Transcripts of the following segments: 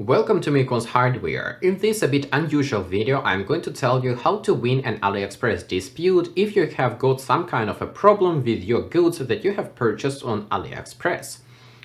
Welcome to Miyconst Hardware. In this a bit unusual video, I'm going to tell you how to win an AliExpress dispute if you have got some kind of a problem with your goods that you have purchased on AliExpress.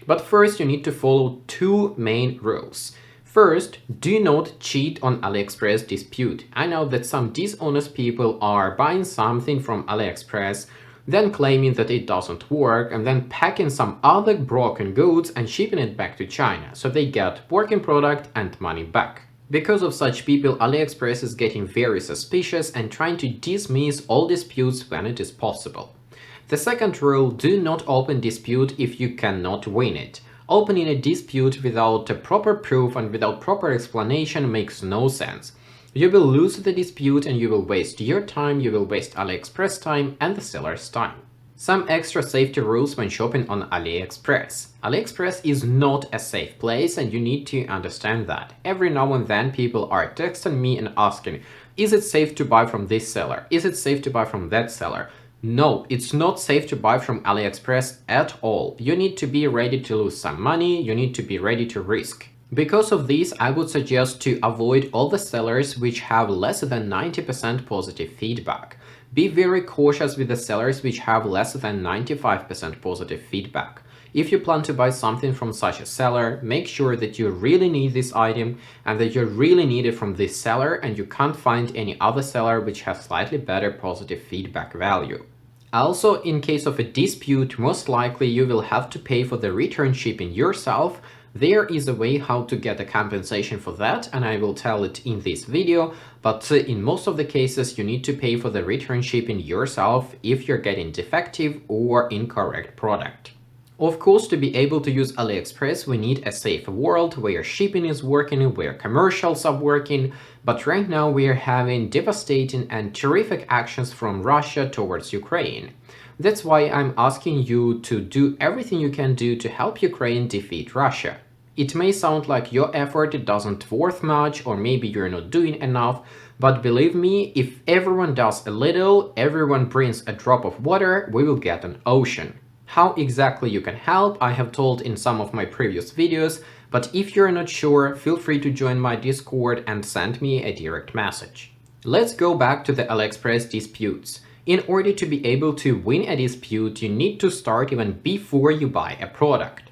But first you need to follow two main rules. First, do not cheat on AliExpress dispute. I know that some dishonest people are buying something from AliExpress, then claiming that it doesn't work, and then packing some other broken goods and shipping it back to China, so they get working product and money back. Because of such people, AliExpress is getting very suspicious and trying to dismiss all disputes when it is possible. The second rule, do not open dispute if you cannot win it. Opening a dispute without a proper proof and without proper explanation makes no sense. You will lose the dispute and you will waste your time, you will waste AliExpress time and the seller's time. Some extra safety rules when shopping on AliExpress. AliExpress is not a safe place and you need to understand that. Every now and then people are texting me and asking, is it safe to buy from this seller? Is it safe to buy from that seller? No, it's not safe to buy from AliExpress at all. You need to be ready to lose some money, you need to be ready to risk. Because of this, I would suggest to avoid all the sellers which have less than 90% positive feedback. Be very cautious with the sellers which have less than 95% positive feedback. If you plan to buy something from such a seller, make sure that you really need this item and that you really need it from this seller and you can't find any other seller which has slightly better positive feedback value. Also, in case of a dispute, most likely you will have to pay for the return shipping yourself. There is a way how to get a compensation for that, and I will tell it in this video, but in most of the cases you need to pay for the return shipping yourself if you're getting defective or incorrect product. Of course, to be able to use AliExpress, we need a safe world where shipping is working, where commercials are working, but right now we are having devastating and terrific actions from Russia towards Ukraine. That's why I'm asking you to do everything you can do to help Ukraine defeat Russia. It may sound like your effort doesn't worth much or maybe you're not doing enough, but believe me, if everyone does a little, everyone brings a drop of water, we will get an ocean. How exactly you can help, I have told in some of my previous videos, but if you're not sure, feel free to join my Discord and send me a direct message. Let's go back to the AliExpress disputes. In order to be able to win a dispute, you need to start even before you buy a product.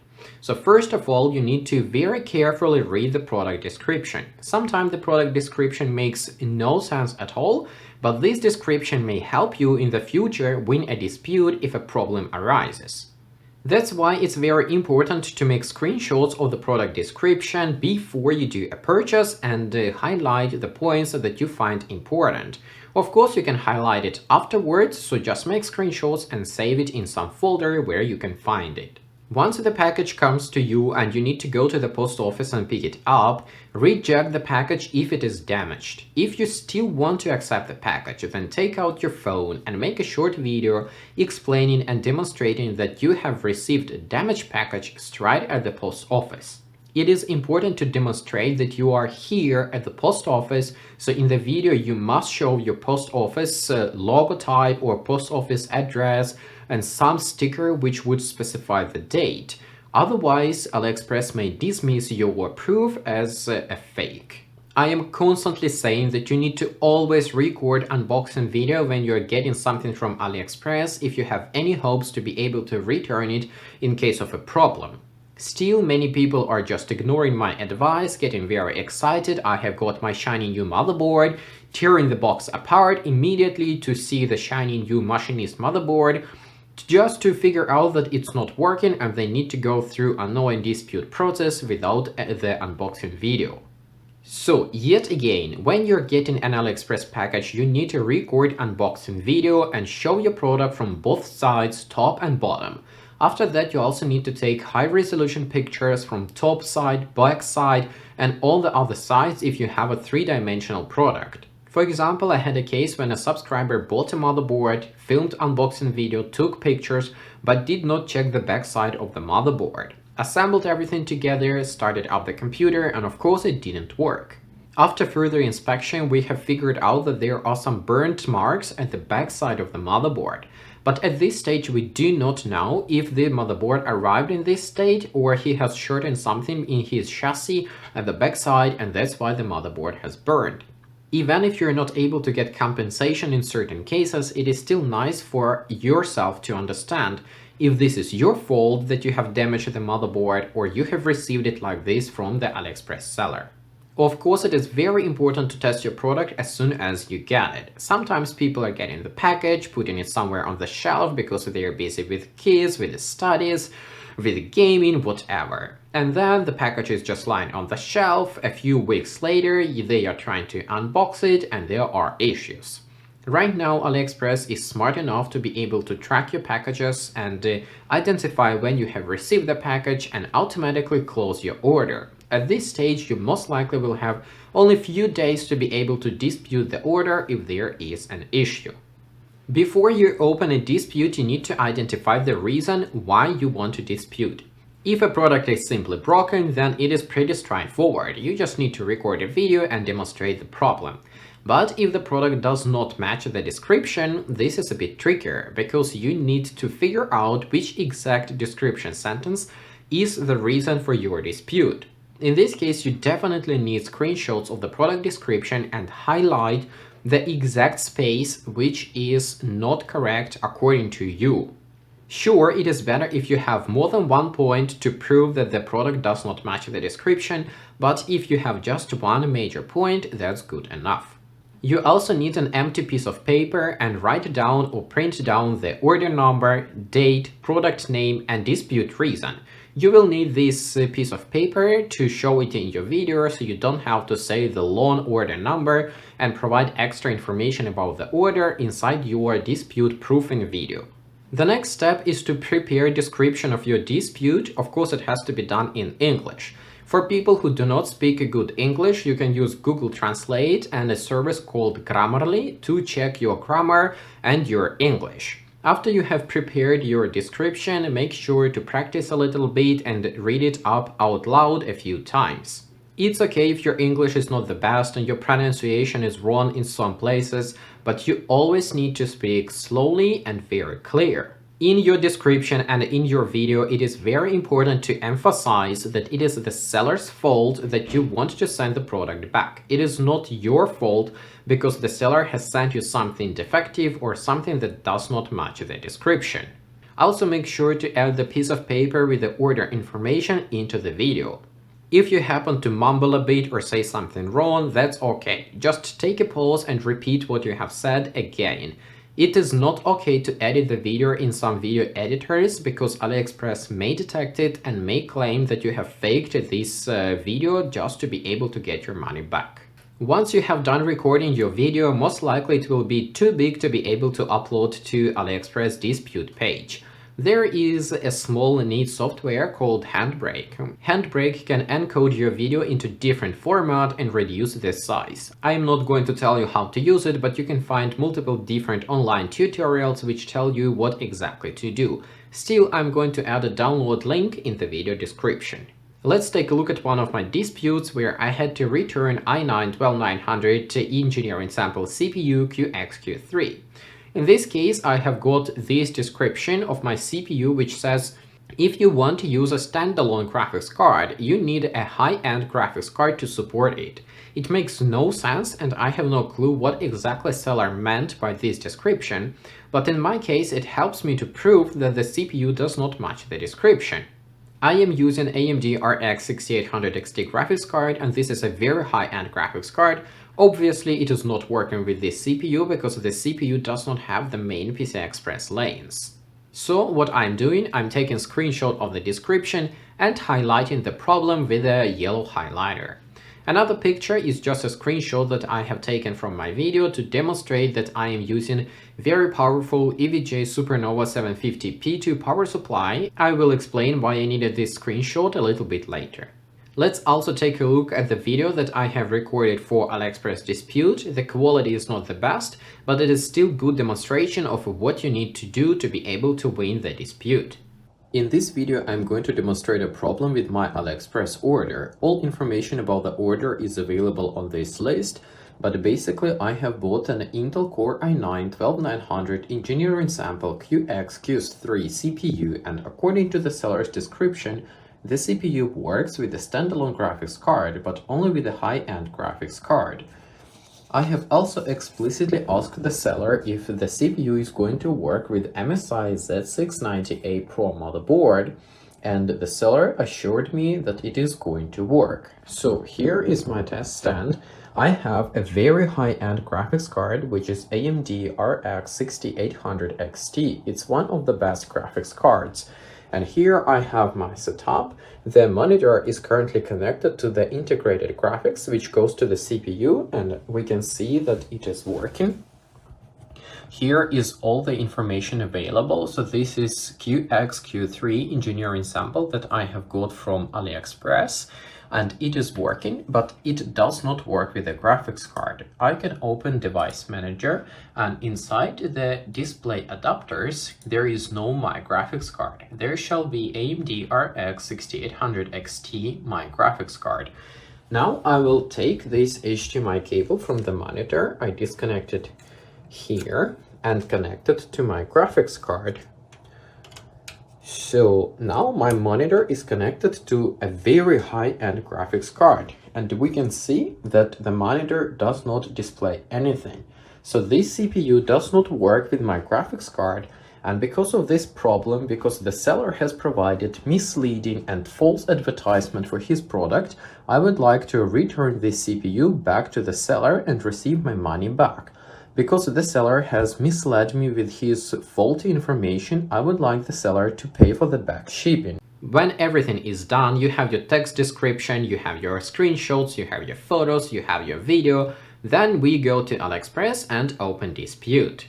So first of all, you need to very carefully read the product description. Sometimes the product description makes no sense at all, but this description may help you in the future win a dispute if a problem arises. That's why it's very important to make screenshots of the product description before you do a purchase and highlight the points that you find important. Of course, you can highlight it afterwards, so just make screenshots and save it in some folder where you can find it. Once the package comes to you and you need to go to the post office and pick it up, reject the package if it is damaged. If you still want to accept the package, then take out your phone and make a short video explaining and demonstrating that you have received a damaged package straight at the post office. It is important to demonstrate that you are here at the post office, so in the video you must show your post office logotype or post office address and some sticker which would specify the date. Otherwise, AliExpress may dismiss your proof as a fake. I am constantly saying that you need to always record unboxing video when you're getting something from AliExpress if you have any hopes to be able to return it in case of a problem. Still, many people are just ignoring my advice, getting very excited. I have got my shiny new motherboard, tearing the box apart immediately to see the shiny new Machinist motherboard, just to figure out that it's not working and they need to go through an annoying dispute process without the unboxing video. So, yet again, when you're getting an AliExpress package, you need to record unboxing video and show your product from both sides, top and bottom. After that, you also need to take high-resolution pictures from top side, back side, and all the other sides if you have a three-dimensional product. For example, I had a case when a subscriber bought a motherboard, filmed unboxing video, took pictures, but did not check the back side of the motherboard. Assembled everything together, started up the computer, and of course it didn't work. After further inspection, we have figured out that there are some burnt marks at the back side of the motherboard. But at this stage we do not know if the motherboard arrived in this state or he has shortened something in his chassis at the backside and that's why the motherboard has burned. Even if you're not able to get compensation in certain cases, it is still nice for yourself to understand if this is your fault that you have damaged the motherboard or you have received it like this from the AliExpress seller. Of course, it is very important to test your product as soon as you get it. Sometimes people are getting the package, putting it somewhere on the shelf because they are busy with kids, with the studies, with gaming, whatever. And then the package is just lying on the shelf. A few weeks later, they are trying to unbox it and there are issues. Right now, AliExpress is smart enough to be able to track your packages and identify when you have received the package and automatically close your order. At this stage, you most likely will have only a few days to be able to dispute the order if there is an issue. Before you open a dispute, you need to identify the reason why you want to dispute. If a product is simply broken, then it is pretty straightforward. You just need to record a video and demonstrate the problem. But if the product does not match the description, this is a bit trickier, because you need to figure out which exact description sentence is the reason for your dispute. In this case, you definitely need screenshots of the product description and highlight the exact space which is not correct according to you. Sure, it is better if you have more than one point to prove that the product does not match the description, but if you have just one major point, that's good enough. You also need an empty piece of paper and write down or print down the order number, date, product name, and dispute reason. You will need this piece of paper to show it in your video, so you don't have to say the long order number and provide extra information about the order inside your dispute proofing video. The next step is to prepare a description of your dispute. Of course, it has to be done in English. For people who do not speak good English, you can use Google Translate and a service called Grammarly to check your grammar and your English. After you have prepared your description, make sure to practice a little bit and read it up out loud a few times. It's okay if your English is not the best and your pronunciation is wrong in some places, but you always need to speak slowly and very clear. In your description and in your video, it is very important to emphasize that it is the seller's fault that you want to send the product back. It is not your fault because the seller has sent you something defective or something that does not match the description. Also, make sure to add the piece of paper with the order information into the video. If you happen to mumble a bit or say something wrong, that's okay. Just take a pause and repeat what you have said again. It is not okay to edit the video in some video editors because AliExpress may detect it and may claim that you have faked this video just to be able to get your money back. Once you have done recording your video, most likely it will be too big to be able to upload to AliExpress dispute page. There is a small neat software called Handbrake. Handbrake can encode your video into different format and reduce the size. I am not going to tell you how to use it, but you can find multiple different online tutorials which tell you what exactly to do. Still, I'm going to add a download link in the video description. Let's take a look at one of my disputes where I had to return i9-12900 engineering sample CPU QX-Q3. In this case, I have got this description of my CPU which says, if you want to use a standalone graphics card, you need a high-end graphics card to support it. It makes no sense and I have no clue what exactly seller meant by this description, but in my case it helps me to prove that the CPU does not match the description. I am using AMD RX 6800 XT graphics card and this is a very high-end graphics card. Obviously, it is not working with this CPU because the CPU does not have the main PCI Express lanes. So what I'm doing, I'm taking a screenshot of the description and highlighting the problem with a yellow highlighter. Another picture is just a screenshot that I have taken from my video to demonstrate that I am using very powerful EVGA Supernova 750 P2 power supply. I will explain why I needed this screenshot a little bit later. Let's also take a look at the video that I have recorded for AliExpress dispute. The quality is not the best, but it is still good demonstration of what you need to do to be able to win the dispute. In this video, I'm going to demonstrate a problem with my AliExpress order. All information about the order is available on this list. But basically I have bought an Intel Core i9-12900 engineering sample QX-Q3 CPU, and according to the seller's description, the CPU works with a standalone graphics card, but only with a high-end graphics card. I have also explicitly asked the seller if the CPU is going to work with MSI Z690A Pro motherboard, and the seller assured me that it is going to work. So here is my test stand. I have a very high-end graphics card, which is AMD RX 6800 XT. It's one of the best graphics cards. And here I have my setup. The monitor is currently connected to the integrated graphics, which goes to the CPU, and we can see that it is working. Here is all the information available. So this is QX-Q3 engineering sample that I have got from AliExpress, and it is working, but it does not work with the graphics card. I can open Device Manager, and inside the display adapters, there is no My Graphics Card. There shall be AMD RX 6800 XT My Graphics Card. Now I will take this HDMI cable from the monitor. I disconnect it here and connect it to my graphics card. So now my monitor is connected to a very high-end graphics card, and we can see that the monitor does not display anything. So this CPU does not work with my graphics card, and because of this problem, because the seller has provided misleading and false advertisement for his product, I would like to return this CPU back to the seller and receive my money back. Because the seller has misled me with his faulty information, I would like the seller to pay for the back shipping. When everything is done, you have your text description, you have your screenshots, you have your photos, you have your video. Then we go to AliExpress and open dispute.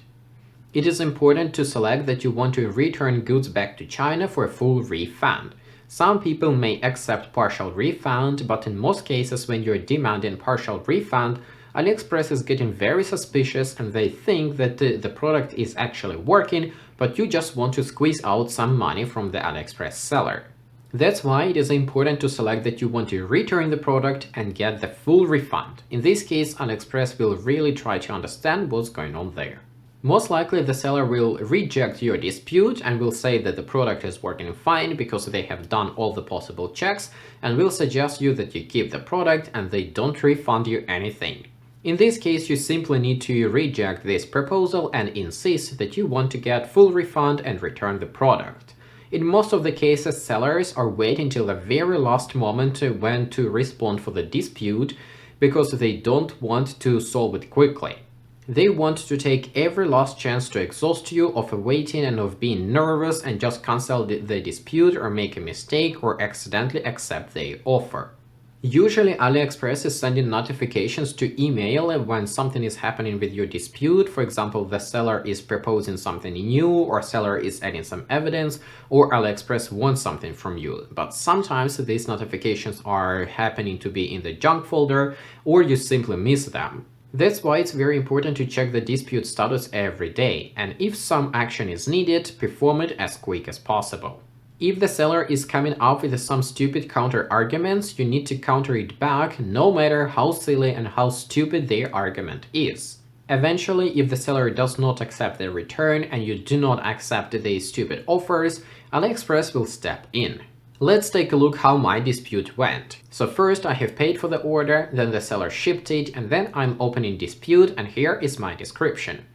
It is important to select that you want to return goods back to China for a full refund. Some people may accept partial refund, but in most cases when you're demanding partial refund, AliExpress is getting very suspicious and they think that the product is actually working, but you just want to squeeze out some money from the AliExpress seller. That's why it is important to select that you want to return the product and get the full refund. In this case, AliExpress will really try to understand what's going on there. Most likely the seller will reject your dispute and will say that the product is working fine because they have done all the possible checks, and will suggest you that you keep the product and they don't refund you anything. In this case, you simply need to reject this proposal and insist that you want to get full refund and return the product. In most of the cases, sellers are waiting till the very last moment when to respond for the dispute because they don't want to solve it quickly. They want to take every last chance to exhaust you of waiting and of being nervous and just cancel the dispute or make a mistake or accidentally accept the offer. Usually AliExpress is sending notifications to email when something is happening with your dispute. For example, the seller is proposing something new, or seller is adding some evidence, or AliExpress wants something from you. But sometimes these notifications are happening to be in the junk folder, or you simply miss them. That's why it's very important to check the dispute status every day, and if some action is needed, perform it as quick as possible. If the seller is coming up with some stupid counter arguments, you need to counter it back, no matter how silly and how stupid their argument is. Eventually, if the seller does not accept the return and you do not accept these stupid offers, AliExpress will step in. Let's take a look how my dispute went. So first I have paid for the order, then the seller shipped it, and then I'm opening dispute, and here is my description.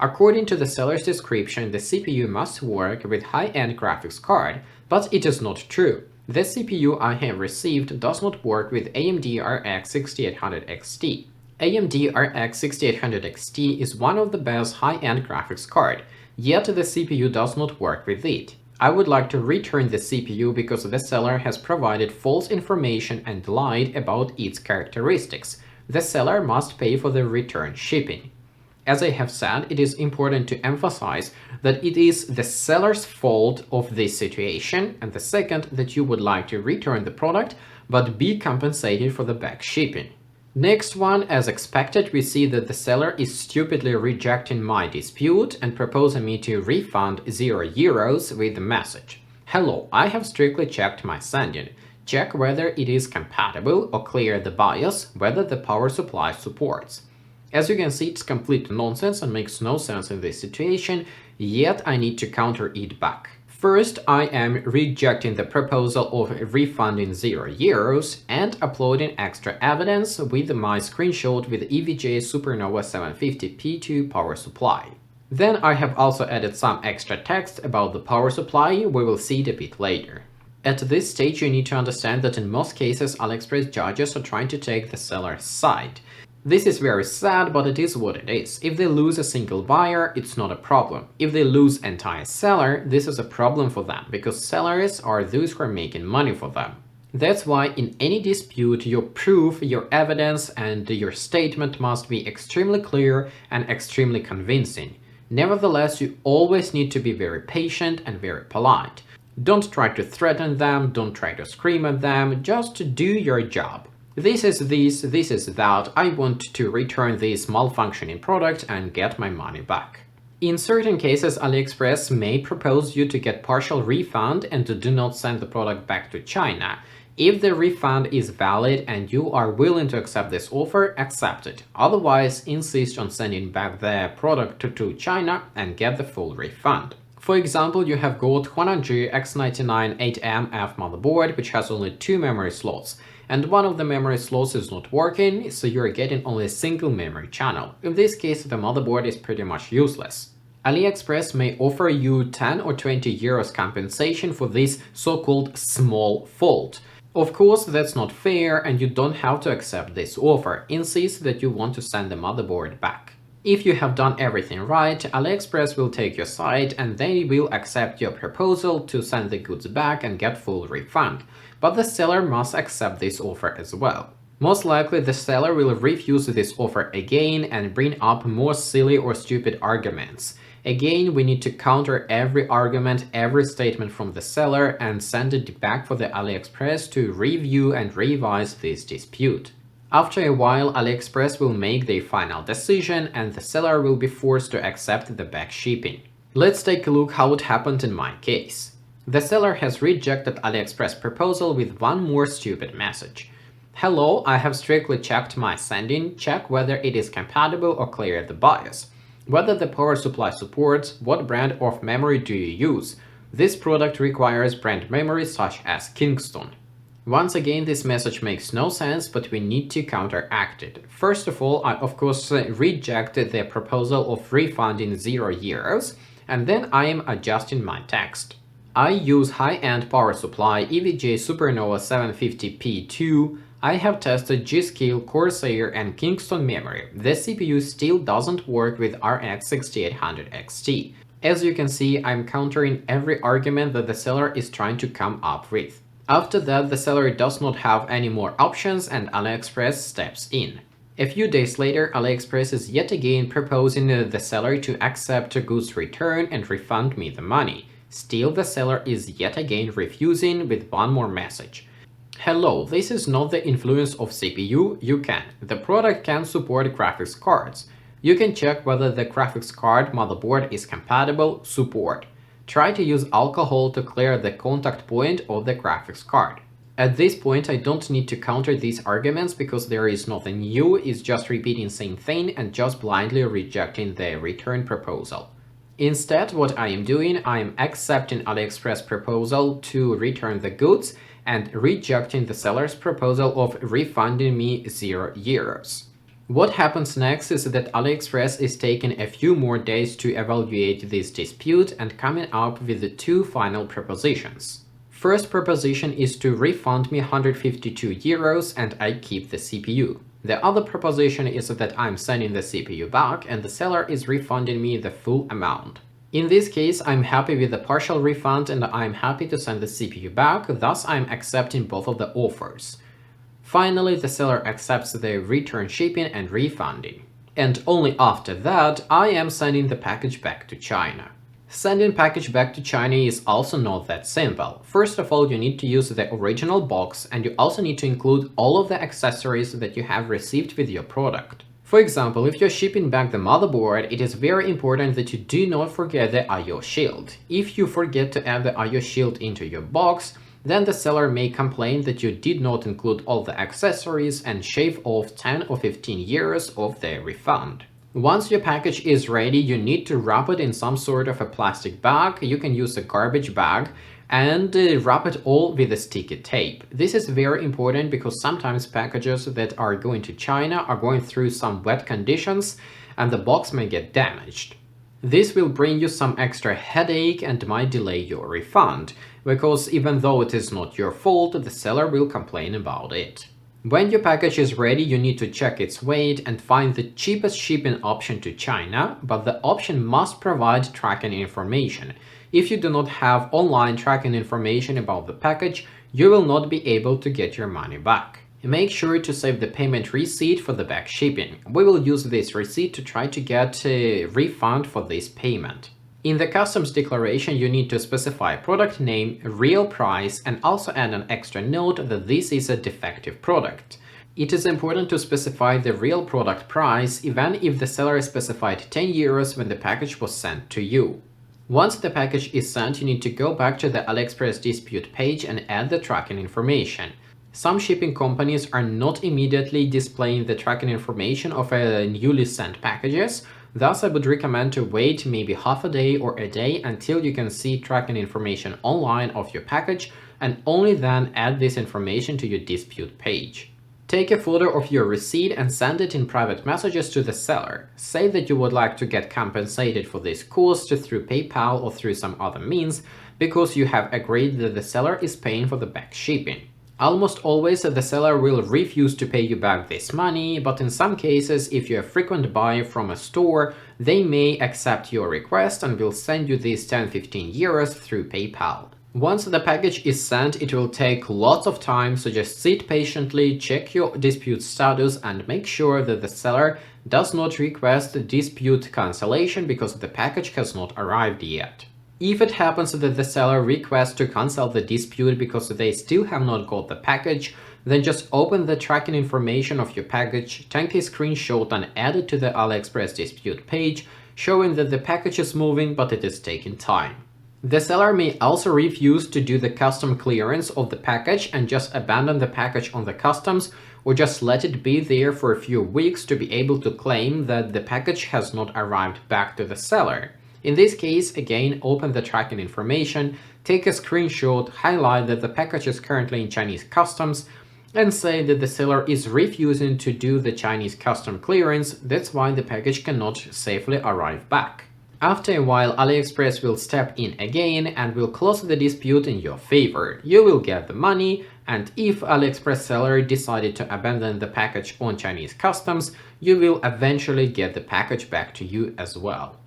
According to the seller's description, the CPU must work with high-end graphics card, but it is not true. The CPU I have received does not work with AMD RX 6800 XT. AMD RX 6800 XT is one of the best high-end graphics card, yet the CPU does not work with it. I would like to return the CPU because the seller has provided false information and lied about its characteristics. The seller must pay for the return shipping. As I have said, it is important to emphasize that it is the seller's fault of this situation, and the second, that you would like to return the product but be compensated for the back shipping. Next one, as expected, we see that the seller is stupidly rejecting my dispute and proposing me to refund €0 with the message: "Hello, I have strictly checked my sending. Check whether it is compatible or clear the BIOS, whether the power supply supports. As you can see, it's complete nonsense and makes no sense in this situation, yet I need to counter it back. First, I am rejecting the proposal of refunding €0 and uploading extra evidence with my screenshot with EVGA Supernova 750P2 power supply. Then I have also added some extra text about the power supply, we will see it a bit later. At this stage, you need to understand that in most cases AliExpress judges are trying to take the seller's side. This is very sad, but it is what it is. If they lose a single buyer, it's not a problem. If they lose entire seller, this is a problem for them, because sellers are those who are making money for them. That's why in any dispute, your proof, your evidence, and your statement must be extremely clear and extremely convincing. Nevertheless, you always need to be very patient and very polite. Don't try to threaten them, don't try to scream at them, just do your job. This is that, I want to return this malfunctioning product and get my money back. In certain cases, AliExpress may propose you to get partial refund and to do not send the product back to China. If the refund is valid and you are willing to accept this offer, accept it. Otherwise, insist on sending back the product to China and get the full refund. For example, you have got Huananzhi X99 8MF motherboard, which has only 2 memory slots, and one of the memory slots is not working, so you're getting only a single memory channel. In this case, the motherboard is pretty much useless. AliExpress may offer you 10 or 20 euros compensation for this so-called small fault. Of course, that's not fair and you don't have to accept this offer. Insist that you want to send the motherboard back. If you have done everything right, AliExpress will take your side and they will accept your proposal to send the goods back and get full refund. But the seller must accept this offer as well. Most likely, the seller will refuse this offer again and bring up more silly or stupid arguments. Again, we need to counter every argument, every statement from the seller and send it back for the AliExpress to review and revise this dispute. After a while, AliExpress will make their final decision and the seller will be forced to accept the back shipping. Let's take a look how it happened in my case. The seller has rejected AliExpress proposal with one more stupid message. Hello, I have strictly checked my sending, check whether it is compatible or clear the BIOS. Whether the power supply supports, what brand of memory do you use? This product requires brand memory such as Kingston. Once again, this message makes no sense, but we need to counteract it. First of all, I of course rejected the proposal of refunding €0, and then I am adjusting my text. I use high-end power supply EVGA Supernova 750P2. I have tested G-Skill, Corsair and Kingston memory. The CPU still doesn't work with RX 6800 XT. As you can see, I'm countering every argument that the seller is trying to come up with. After that, the seller does not have any more options and AliExpress steps in. A few days later, AliExpress is yet again proposing the seller to accept a goods return and refund me the money. Still, the seller is yet again refusing with one more message. Hello, this is not the influence of CPU, you can. The product can support graphics cards. You can check whether the graphics card motherboard is compatible, support. Try to use alcohol to clear the contact point of the graphics card. At this point, I don't need to counter these arguments because there is nothing new, it's just repeating same thing and just blindly rejecting the return proposal. Instead, what I am doing, I am accepting AliExpress proposal to return the goods and rejecting the seller's proposal of refunding me €0. What happens next is that AliExpress is taking a few more days to evaluate this dispute and coming up with the 2 final propositions. First proposition is to refund me €152 and I keep the CPU. The other proposition is that I'm sending the CPU back and the seller is refunding me the full amount. In this case, I'm happy with the partial refund and I'm happy to send the CPU back, thus I'm accepting both of the offers. Finally, the seller accepts the return shipping and refunding. And only after that, I am sending the package back to China. Sending package back to China is also not that simple. First of all, you need to use the original box and you also need to include all of the accessories that you have received with your product. For example, if you're shipping back the motherboard, it is very important that you do not forget the I/O shield. If you forget to add the I/O shield into your box, then the seller may complain that you did not include all the accessories and shave off 10 or 15 years of their refund. Once your package is ready, you need to wrap it in some sort of a plastic bag. You can use a garbage bag and wrap it all with a sticky tape. This is very important because sometimes packages that are going to China are going through some wet conditions and the box may get damaged. This will bring you some extra headache and might delay your refund, because even though it is not your fault, the seller will complain about it. When your package is ready, you need to check its weight and find the cheapest shipping option to China, but the option must provide tracking information. If you do not have online tracking information about the package, you will not be able to get your money back. Make sure to save the payment receipt for the back shipping. We will use this receipt to try to get a refund for this payment. In the customs declaration, you need to specify product name, real price, and also add an extra note that this is a defective product. It is important to specify the real product price, even if the seller specified 10 euros when the package was sent to you. Once the package is sent, you need to go back to the AliExpress dispute page and add the tracking information. Some shipping companies are not immediately displaying the tracking information of newly sent packages, thus I would recommend to wait maybe half a day or a day until you can see tracking information online of your package and only then add this information to your dispute page. Take a photo of your receipt and send it in private messages to the seller. Say that you would like to get compensated for this cost through PayPal or through some other means because you have agreed that the seller is paying for the back shipping. Almost always the seller will refuse to pay you back this money, but in some cases, if you're a frequent buyer from a store, they may accept your request and will send you these 10-15 euros through PayPal. Once the package is sent, it will take lots of time, so just sit patiently, check your dispute status and make sure that the seller does not request dispute cancellation because the package has not arrived yet. If it happens that the seller requests to cancel the dispute because they still have not got the package, then just open the tracking information of your package, take a screenshot and add it to the AliExpress dispute page, showing that the package is moving but it is taking time. The seller may also refuse to do the custom clearance of the package and just abandon the package on the customs or just let it be there for a few weeks to be able to claim that the package has not arrived back to the seller. In this case, again, open the tracking information, take a screenshot, highlight that the package is currently in Chinese customs, and say that the seller is refusing to do the Chinese custom clearance, that's why the package cannot safely arrive back. After a while, AliExpress will step in again and will close the dispute in your favor. You will get the money, and if AliExpress seller decided to abandon the package on Chinese customs, you will eventually get the package back to you as well.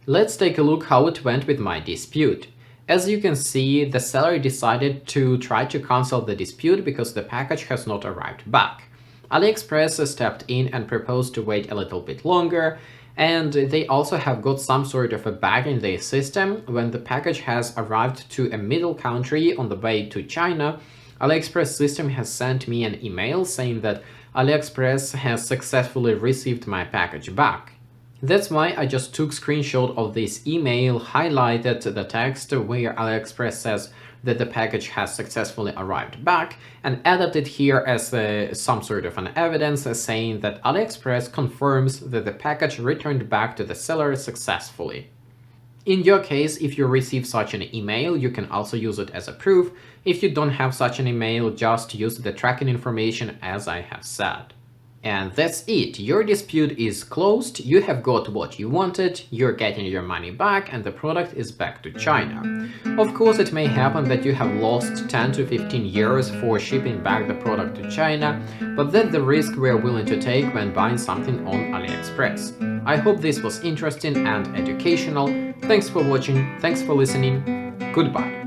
Let's take a look how it went with my dispute. As you can see, the seller decided to try to cancel the dispute because the package has not arrived back. AliExpress stepped in and proposed to wait a little bit longer, and they also have got some sort of a bug in their system. When the package has arrived to a middle country on the way to China, AliExpress system has sent me an email saying that AliExpress has successfully received my package back. That's why I just took screenshot of this email, highlighted the text where AliExpress says that the package has successfully arrived back, and added it here as some sort of an evidence saying that AliExpress confirms that the package returned back to the seller successfully. In your case, if you receive such an email, you can also use it as a proof. If you don't have such an email, just use the tracking information as I have said. And that's it, your dispute is closed, you have got what you wanted, you're getting your money back and the product is back to China. Of course, it may happen that you have lost 10 to 15 euros for shipping back the product to China, but that's the risk we're willing to take when buying something on AliExpress. I hope this was interesting and educational. Thanks for watching, thanks for listening, goodbye.